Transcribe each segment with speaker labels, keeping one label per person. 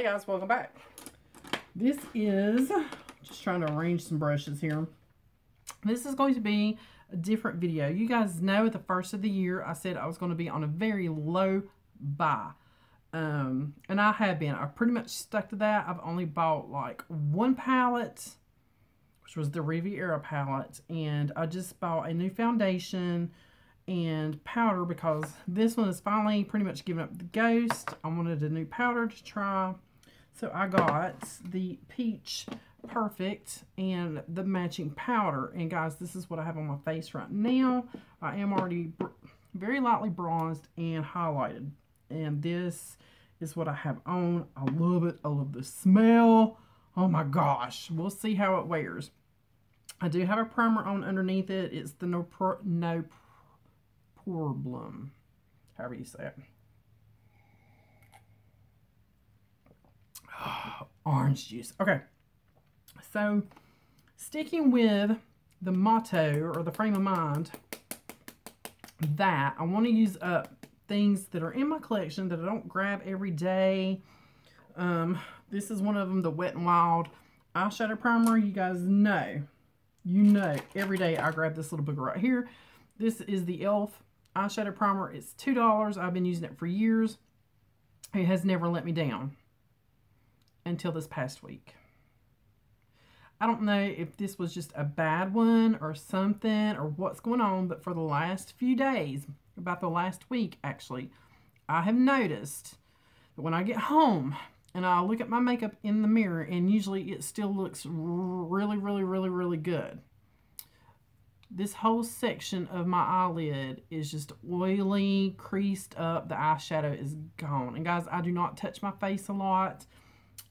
Speaker 1: Hey guys, welcome back. This is, just trying to arrange some brushes here. This is going to be a different video. You guys know at the first of the year, I said I was going to be on a very low buy. And I have been. I've pretty much stuck to that. I've only bought like one palette, which was the Riviera palette. And I just bought a new foundation and powder because this one is finally pretty much giving up the ghost. I wanted a new powder to try. So I got the Peach Perfect and the matching powder. And guys, this is what I have on my face right now. I am already very lightly bronzed and highlighted. And this is what I have on. I love it. I love the smell. Oh my gosh. We'll see how it wears. I do have a primer on underneath it. It's the No Problem, however you say it. Oh, orange juice. Okay, so sticking with the motto or the frame of mind that I want to use up things that are in my collection that I don't grab every day. This is one of them, the Wet n Wild eyeshadow primer. You guys know, every day I grab this little booger right here. This is the e.l.f. eyeshadow primer. It's $2. I've been using it for years. It has never let me down until this past week. I don't know if this was just a bad one or something or what's going on, but for the last few days, about the last week actually, I have noticed that when I get home and I look at my makeup in the mirror, and usually it still looks really good. This whole section of my eyelid is just oily, creased up. The eyeshadow is gone. And guys, I do not touch my face a lot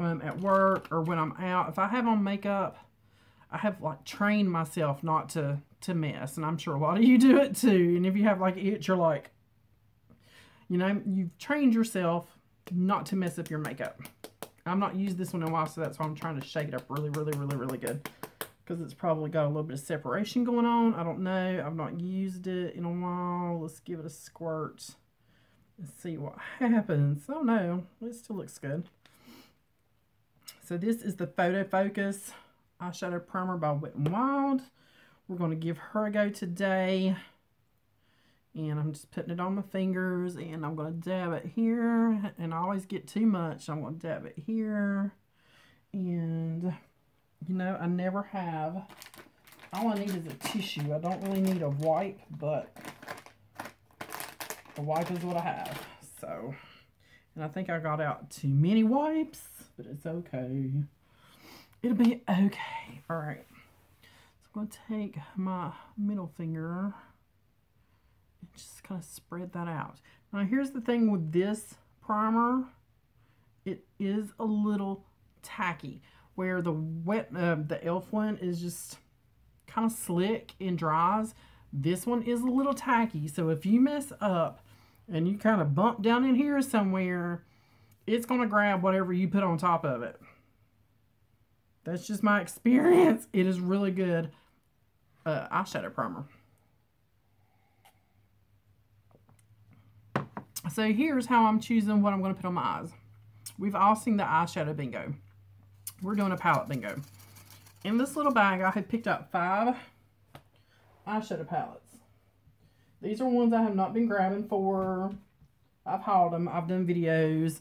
Speaker 1: at work or when I'm out. If I have on makeup, I have like trained myself not to mess. And I'm sure a lot of you do it too. And if you have like itch, you're like, you know, you've trained yourself not to mess up your makeup. I've not used this one in a while, so that's why I'm trying to shake it up really good. Because it's probably got a little bit of separation going on. I don't know. I've not used it in a while. Let's give it a squirt and see what happens. Oh no, it still looks good. So this is the Photo Focus eyeshadow primer by Wet n Wild. We're going to give her a go today. And I'm just putting it on my fingers, and I'm going to dab it here. And I always get too much. I'm going to dab it here. And you know, I never have. All I need is a tissue. I don't really need a wipe, but a wipe is what I have. So, and I think I got out too many wipes, but it's okay. It'll be okay. All right. So I'm going to take my middle finger and just kind of spread that out. Now, here's the thing with this primer. It is a little tacky. Where the e.l.f. one is just kind of slick and dries. This one is a little tacky. So if you mess up and you kind of bump down in here somewhere, it's going to grab whatever you put on top of it. That's just my experience. It is really good eyeshadow primer. So here's how I'm choosing what I'm going to put on my eyes. We've all seen the eyeshadow bingo. We're doing a palette bingo. In this little bag, I had picked up 5 eyeshadow palettes. These are ones I have not been grabbing for. I've hauled them. I've done videos.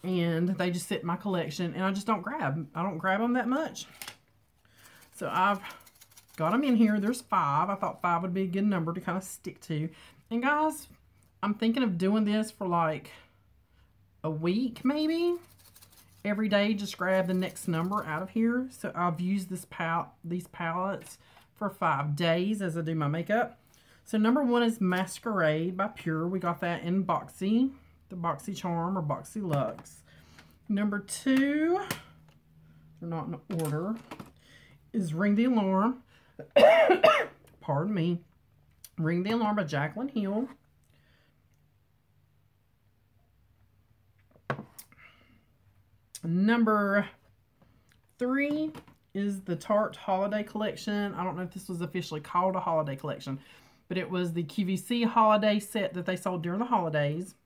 Speaker 1: And they just sit in my collection. And I just don't grab. I don't grab them that much. So I've got them in here. There's 5. I thought 5 would be a good number to kind of stick to. And guys, I'm thinking of doing this for like a week maybe. Every day, just grab the next number out of here. So I've used these palettes for 5 days as I do my makeup. So number 1 is Masquerade by Pure. We got that in Boxy, the Boxy Charm or Boxy Luxe. Number 2, they're not in order, is Ring the Alarm. Pardon me. Ring the Alarm by Jaclyn Hill. Number 3 is the Tarte Holiday Collection. I don't know if this was officially called a holiday collection, but it was the QVC holiday set that they sold during the holidays.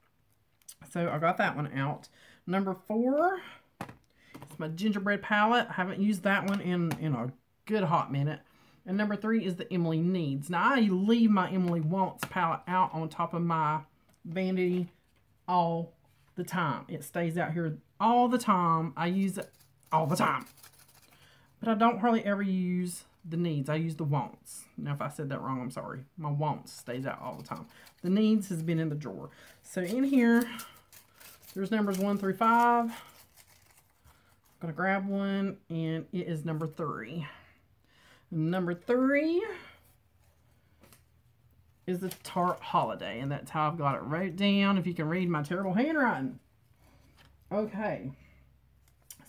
Speaker 1: So I got that one out. Number 4 is my gingerbread palette. I haven't used that one in a good hot minute. And number 3 is the Emily Needs. Now, I leave my Emily Wants palette out on top of my vanity all the time. It stays out here all the time. I use it all the time. But I don't hardly ever use the Needs. I use the Wants. Now, if I said that wrong, I'm sorry. My Wants stays out all the time. The Needs has been in the drawer. So in here, there's numbers 1 through 5. I'm going to grab one, and it is number 3. Number 3 is the Tart Holiday, and that's how I've got it wrote down, if you can read my terrible handwriting. Okay,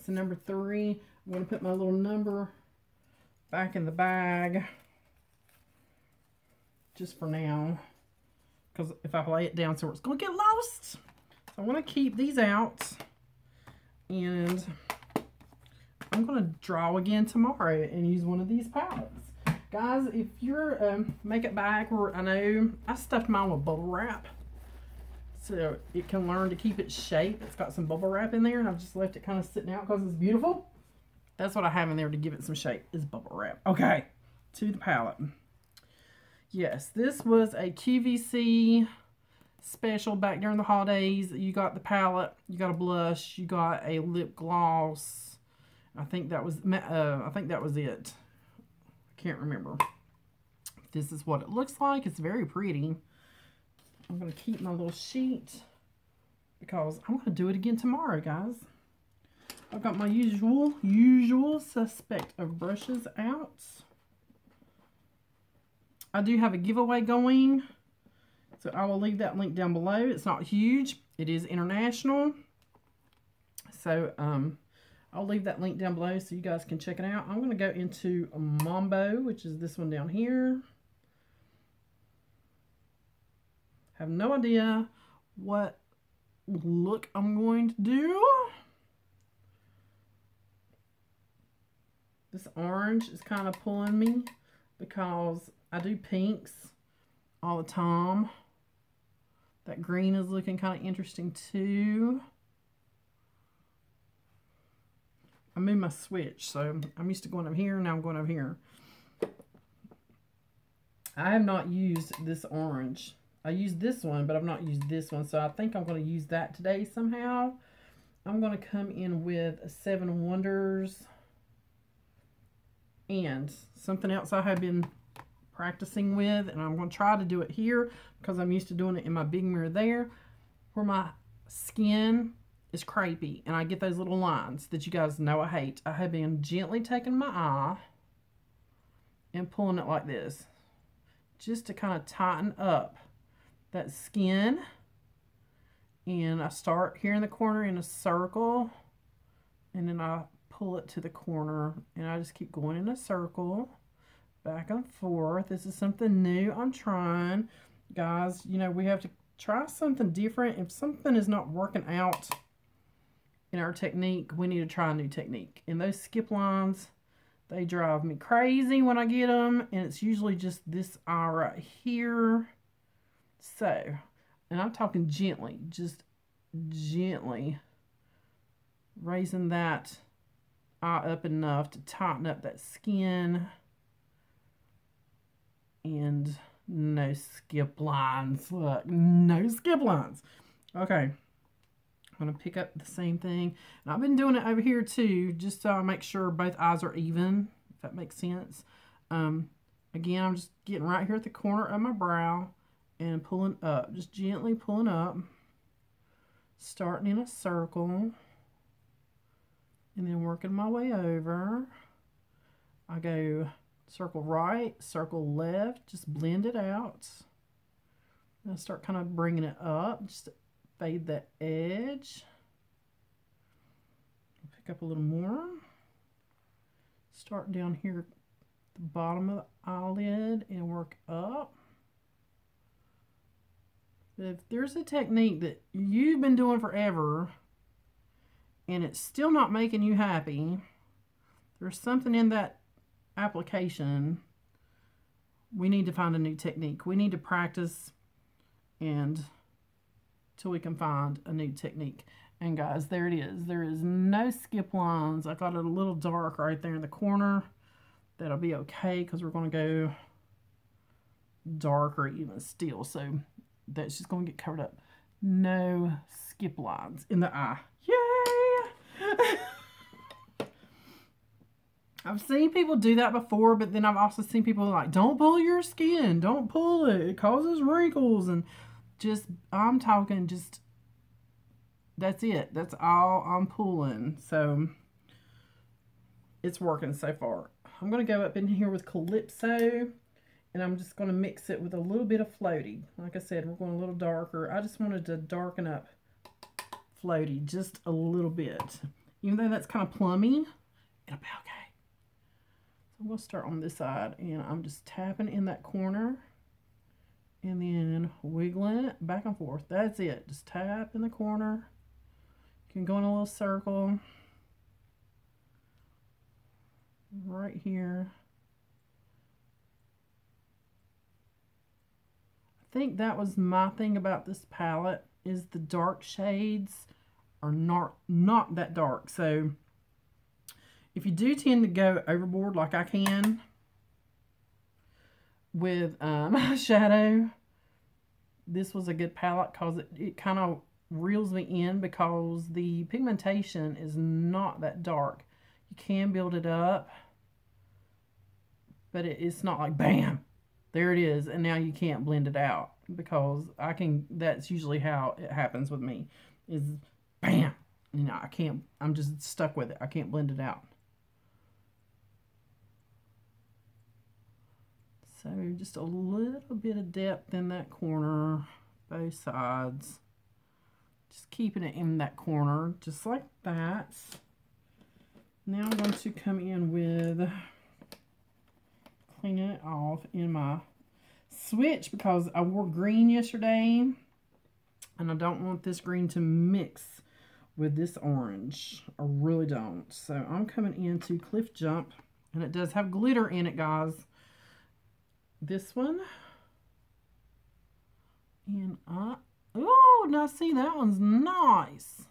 Speaker 1: so number 3, I'm going to put my little number back in the bag, just for now, because if I lay it down, so it's going to get lost. So I'm going to keep these out, and I'm going to draw again tomorrow and use one of these palettes. Guys, if you're a makeup bag, or I know I stuffed mine with bubble wrap so it can learn to keep its shape. It's got some bubble wrap in there, and I've just left it kind of sitting out because it's beautiful. That's what I have in there to give it some shape, is bubble wrap. Okay, to the palette. Yes, this was a QVC special back during the holidays. You got the palette, you got a blush, you got a lip gloss. I think that was it. I can't remember. This is what it looks like. It's very pretty. I'm going to keep my little sheet because I'm going to do it again tomorrow, guys. I've got my usual suspect of brushes out. I do have a giveaway going, so I will leave that link down below. It's not huge. It is international. So, I'll leave that link down below so you guys can check it out. I'm going to go into a Mambo, which is this one down here. Have no idea what look I'm going to do. This orange is kind of pulling me because I do pinks all the time. That green is looking kind of interesting too. I moved my switch, so I'm used to going over here, now I'm going over here. I have not used this orange. I used this one, but I've not used this one, so I think I'm going to use that today somehow. I'm going to come in with 7 Wonders and something else I have been practicing with, and I'm going to try to do it here because I'm used to doing it in my big mirror there, where my skin is crepey and I get those little lines that you guys know I hate. I have been gently taking my eye and pulling it like this just to kind of tighten up that skin, and I start here in the corner in a circle, and then I pull it to the corner, and I just keep going in a circle back and forth. This is something new I'm trying, guys. You know, we have to try something different. If something is not working out in our technique, we need to try a new technique. And those skip lines, they drive me crazy when I get them, and it's usually just this eye right here. So, and I'm talking gently, just gently raising that eye up enough to tighten up that skin, and no skip lines. Look, no skip lines. Okay. I'm going to pick up the same thing. And I've been doing it over here too, just so I make sure both eyes are even, if that makes sense. Again, I'm just getting right here at the corner of my brow and pulling up, just gently pulling up, starting in a circle, and then working my way over. I go circle right, circle left, just blend it out. And I start kind of bringing it up, just fade that edge. Pick up a little more. Start down here at the bottom of the eyelid and work up. If there's a technique that you've been doing forever and it's still not making you happy, there's something in that application. We need to find a new technique. We need to practice and till we can find a new technique. And guys, there it is. There is no skip lines. I got it a little dark right there in the corner. That'll be okay because we're going to go darker even still. So that's just going to get covered up. No skip lines in the eye. Yay! I've seen people do that before, but then I've also seen people like, don't pull your skin. Don't pull it. It causes wrinkles. And just, I'm talking just, that's it. That's all I'm pulling. So it's working so far. I'm going to go up in here with Calypso, and I'm just going to mix it with a little bit of Floaty. Like I said, we're going a little darker. I just wanted to darken up Floaty just a little bit. Even though that's kind of plummy, it'll be okay. So I'm going to start on this side, and I'm just tapping in that corner and then wiggling it back and forth. That's it. Just tap in the corner. You can go in a little circle right here. I think that was my thing about this palette, is the dark shades are not that dark. So if you do tend to go overboard like I can with eyeshadow, this was a good palette because it kind of reels me in because the pigmentation is not that dark. You can build it up, but it's not like bam, there it is, and now you can't blend it out, because I can, that's usually how it happens with me, is bam, you know, I can't, I'm just stuck with it. I can't blend it out. So just a little bit of depth in that corner, both sides. Just keeping it in that corner, just like that. Now I'm going to come in with cleaning it off in my switch, because I wore green yesterday, and I don't want this green to mix with this orange. I really don't. So I'm coming into Cliff Jump, and it does have glitter in it, guys. This one, and oh, now see, that one's nice.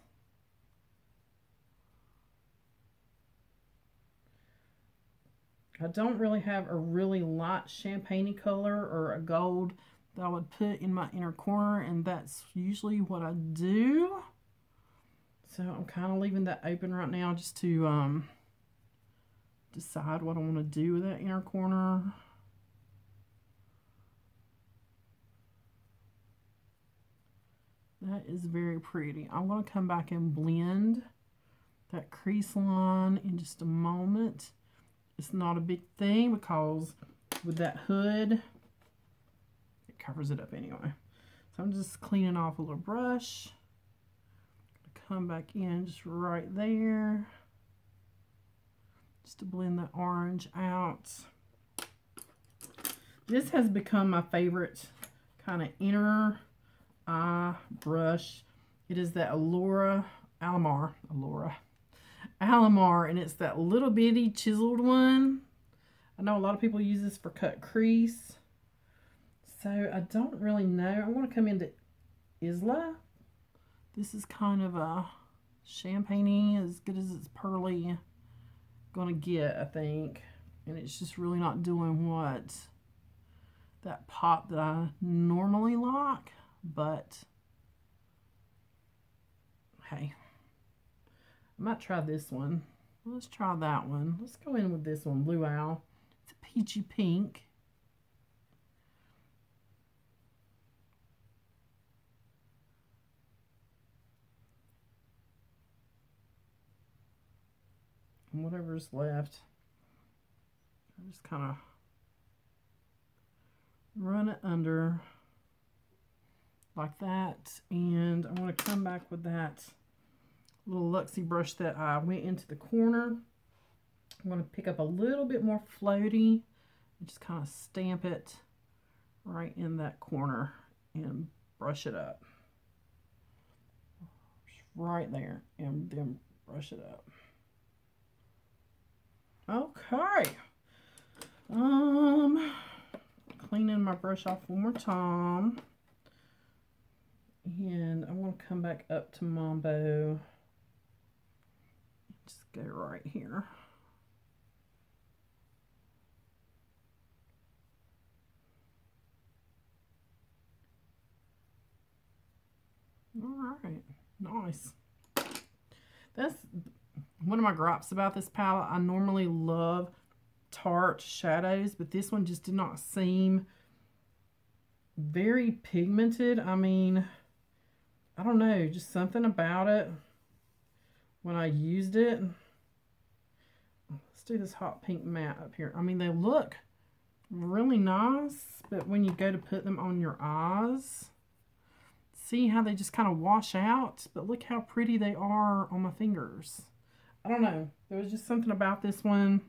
Speaker 1: I don't really have a really light champagne-y color or a gold that I would put in my inner corner, and that's usually what I do. So I'm kind of leaving that open right now just to decide what I want to do with that inner corner. That is very pretty. I'm going to come back and blend that crease line in just a moment. It's not a big thing because with that hood, it covers it up anyway. So I'm just cleaning off a little brush. Come back in just right there, just to blend that orange out. This has become my favorite kind of inner eye brush. It is that Alamar, and it's that little bitty chiseled one. I know a lot of people use this for cut crease, so I don't really know. I'm going to come into Isla. This is kind of a champagne-y, as good as it's pearly gonna get, I think, and it's just really not doing what that pop that I normally like. But hey, I might try this one. Let's try that one. Let's go in with this one, Luau. It's a peachy pink. And whatever's left, I just kind of run it under like that, and I'm going to come back with that little Luxie brush that I went into the corner. I'm going to pick up a little bit more floaty and just kind of stamp it right in that corner and brush it up. Just right there, and then brush it up. Okay. Cleaning my brush off one more time. And I'm going to come back up to Mambo. Just go right here. All right, nice. That's one of my gripes about this palette. I normally love tart shadows, but this one just did not seem very pigmented. I mean, I don't know, just something about it when I used it. Let's do this hot pink matte up here. I mean, they look really nice, but when you go to put them on your eyes, see how they just kind of wash out? But look how pretty they are on my fingers. I don't know. There was just something about this one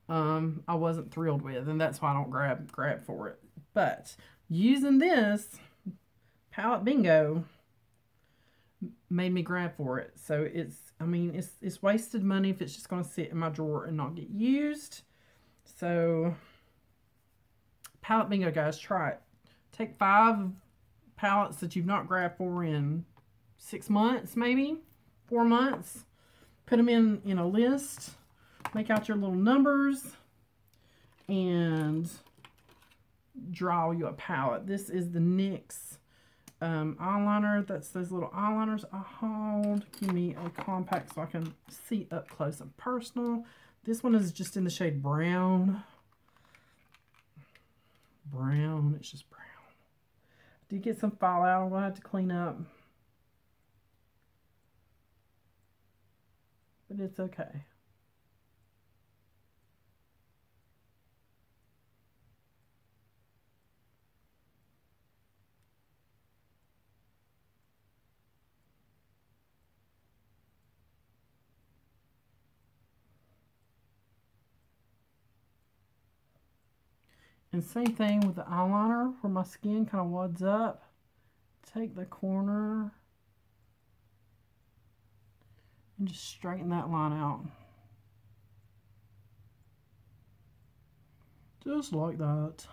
Speaker 1: I wasn't thrilled with, and that's why I don't grab for it. But using this palette bingo made me grab for it. So it's, I mean, it's wasted money if it's just going to sit in my drawer and not get used. So palette bingo, guys, try it. Take 5 palettes that you've not grabbed for in 6 months, maybe 4 months, put them in a list, make out your little numbers, and draw you a palette. This is the NYX eyeliner. That's those little eyeliners I hauled. Give me a compact so I can see up close and personal. This one is just in the shade brown. It's just brown. Did get some fallout. I'm going to have to clean up. But it's okay. And same thing with the eyeliner, where my skin kind of wads up. Take the corner and just straighten that line out. Just like that.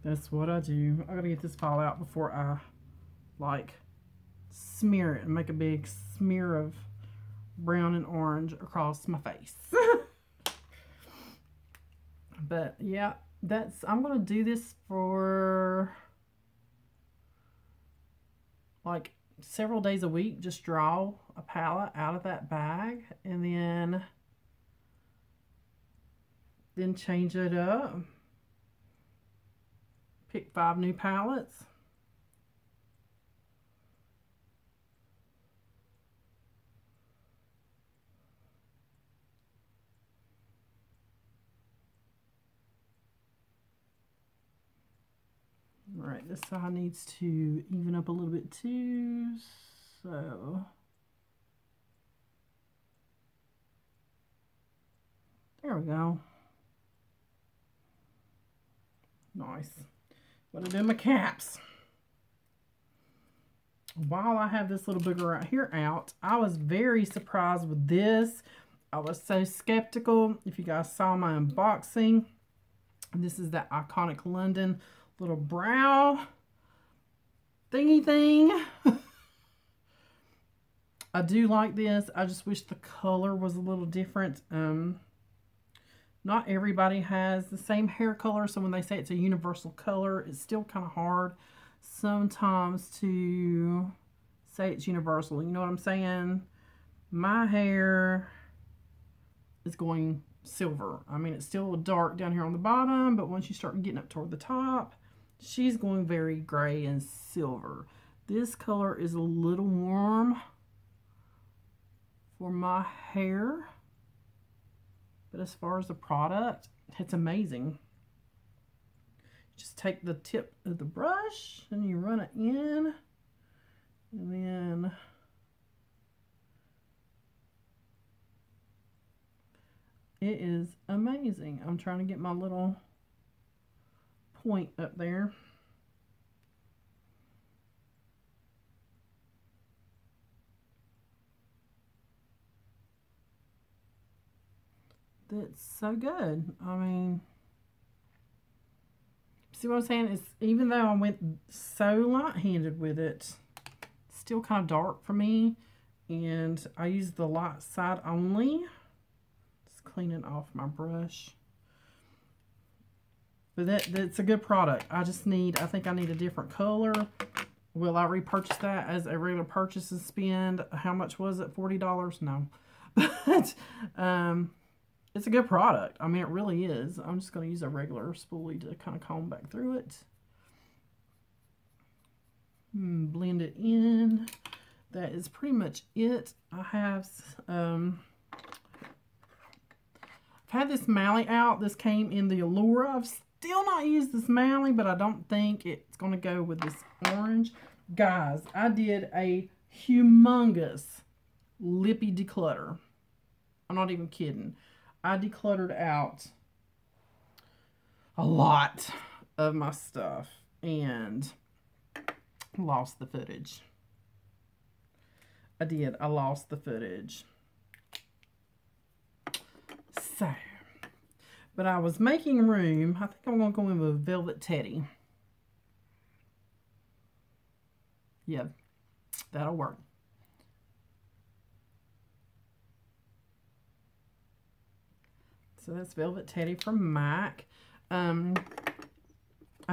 Speaker 1: That's what I do. I gotta get this file out before I like smear it and make a big smear of brown and orange across my face. But yeah, I'm gonna do this for like several days a week. Just draw a palette out of that bag and then change it up. Pick 5 new palettes. All right, this side needs to even up a little bit too, so there we go. Nice. What I do my caps. While I have this little booger right here out, I was very surprised with this. I was so skeptical. If you guys saw my unboxing, this is that Iconic London little brow thingy thing. I do like this. I just wish the color was a little different. Not everybody has the same hair color, so when they say it's a universal color, it's still kind of hard sometimes to say it's universal. You know what I'm saying? My hair is going silver. I mean, it's still dark down here on the bottom, but once you start getting up toward the top, she's going very gray and silver. This color is a little warm for my hair, but as far as the product, it's amazing. Just take the tip of the brush and you run it in, and then it is amazing. I'm trying to get my little point up there. that's so good. I mean, see what I'm saying? It's, even though I went so light-handed with it, it's still kind of dark for me. And I use the light side only. Just cleaning off my brush. But that's a good product. I think I need a different color. Will I repurchase that as a regular purchase and spend, how much was it? $40? No. But it's a good product. I mean, it really is. I'm just going to use a regular spoolie to kind of comb back through it. Blend it in. That is pretty much it. I have, I've had this Mally out. This came in the Allure. I've still not used this Mally, but I don't think it's going to go with this orange. Guys, I did a humongous lippy declutter. I'm not even kidding. I decluttered out a lot of my stuff and lost the footage. I did. I lost the footage. So, but I was making room. I think I'm going to go in with Velvet Teddy. Yeah, that'll work. So that's Velvet Teddy from MAC. I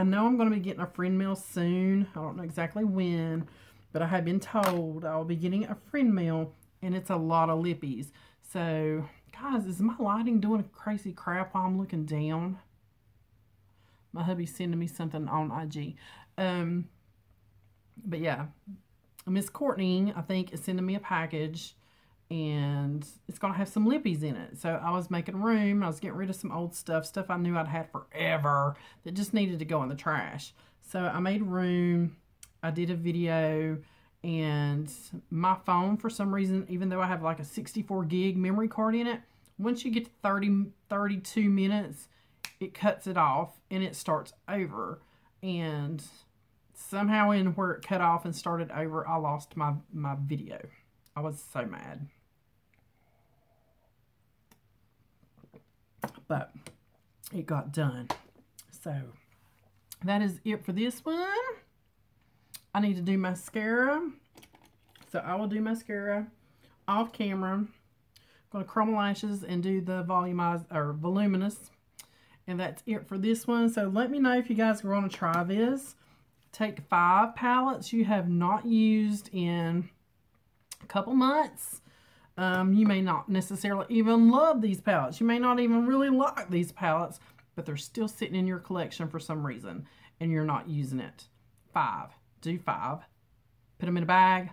Speaker 1: know I'm going to be getting a friend mail soon. I don't know exactly when, but I have been told I will be getting a friend mail, and it's a lot of lippies. So, guys, is my lighting doing crazy crap while I'm looking down? My hubby's sending me something on IG. But yeah, Miss Courtney, I think, is sending me a package, and it's going to have some lippies in it. So I was making room. I was getting rid of some old stuff I knew I'd had forever that just needed to go in the trash. So I made room. I did a video, and my phone, for some reason, even though I have like a 64 gig memory card in it, once you get to 32 minutes, it cuts it off and it starts over. And somehow in where it cut off and started over, I lost my video. I was so mad. But it got done. So that is it for this one. I need to do mascara. So I will do mascara off camera. I'm going to curl my lashes and do the voluminous. And that's it for this one. So let me know if you guys are going to try this. Take 5 palettes you have not used in a couple months. You may not necessarily even love these palettes. You may not even really like these palettes, but they're still sitting in your collection for some reason, and you're not using it. 5. Do 5. Put them in a bag.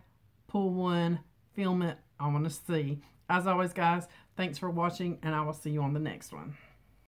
Speaker 1: Pull one. Film it. I want to see. As always, guys, thanks for watching, and I will see you on the next one.